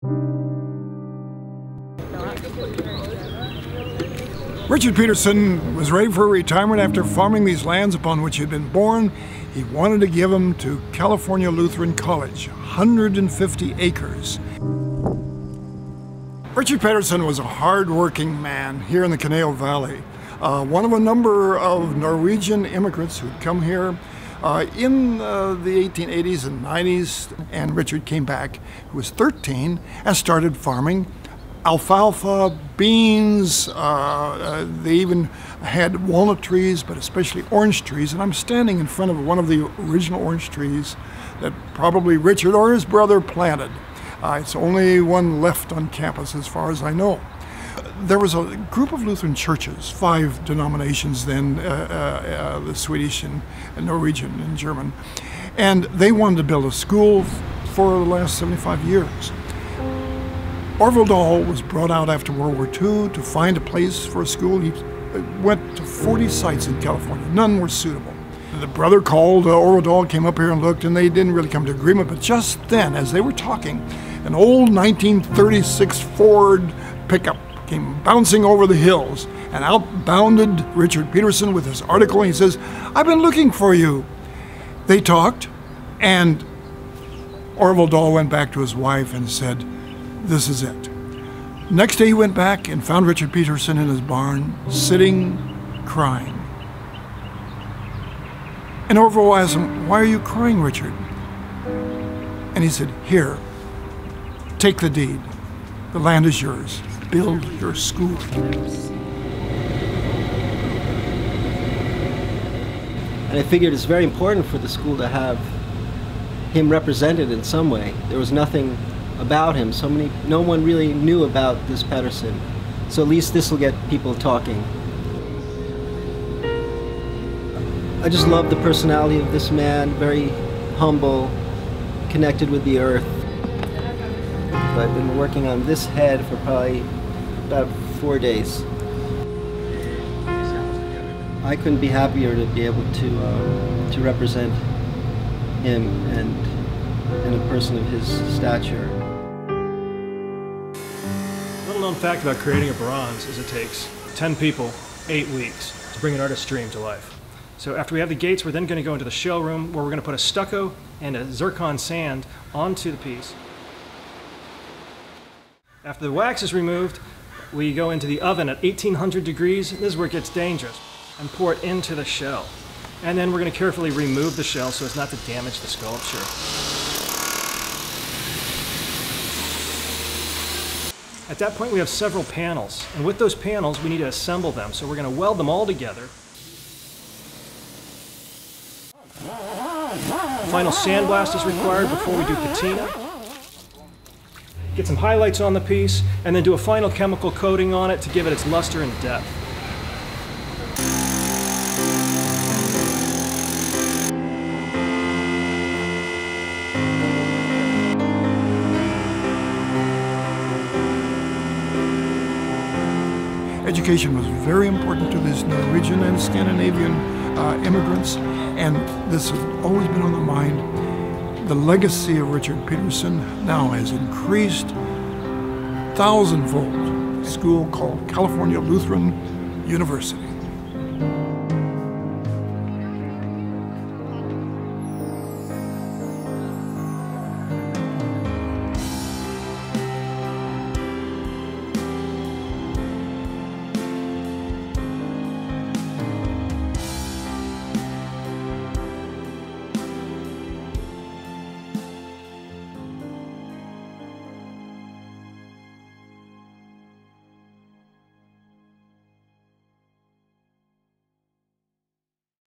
Richard Pederson was ready for retirement after farming these lands upon which he had been born. He wanted to give them to California Lutheran College, 150 acres. Richard Pederson was a hard-working man here in the Conejo Valley, one of a number of Norwegian immigrants who'd come here in the 1880s and 90s, and Richard came back, who was 13, and started farming alfalfa, beans. They even had walnut trees, but especially orange trees. And I'm standing in front of one of the original orange trees that probably Richard or his brother planted. It's only one left on campus as far as I know. There was a group of Lutheran churches, 5 denominations then, the Swedish and Norwegian and German, and they wanted to build a school for the last 75 years. Orville Dahl was brought out after World War II to find a place for a school. He went to 40 sites in California. None were suitable. The brother called, Orville Dahl came up here and looked, and they didn't really come to agreement. But just then, as they were talking, an old 1936 Ford pickup came bouncing over the hills, and out bounded Richard Pederson with his article, and he says, "I've been looking for you." They talked, and Orville Dahl went back to his wife and said, "This is it." Next day he went back and found Richard Pederson in his barn, sitting, crying. And Orville asked him, "Why are you crying, Richard?" And he said, "Here, take the deed. The land is yours. Build your school." And I figured it's very important for the school to have him represented in some way. There was nothing about him. No one really knew about this Pederson. So at least this will get people talking. I just love the personality of this man, very humble, connected with the earth. So I've been working on this head for probably about 4 days. I couldn't be happier to be able to represent him and a person of his stature. Little known fact about creating a bronze is it takes 10 people, 8 weeks to bring an artist's dream to life. So after we have the gates, we're then going to go into the showroom where we're going to put a stucco and a zircon sand onto the piece. After the wax is removed, we go into the oven at 1800 degrees. This is where it gets dangerous, and pour it into the shell. And then we're going to carefully remove the shell so as not to damage the sculpture. At that point we have several panels, and with those panels we need to assemble them. So we're going to weld them all together. Final sandblast is required before we do patina. Get some highlights on the piece, and then do a final chemical coating on it to give it its luster and depth. Education was very important to these Norwegian and Scandinavian immigrants, and this has always been on the mind. The legacy of Richard Pederson now has increased thousandfold. A school called California Lutheran University.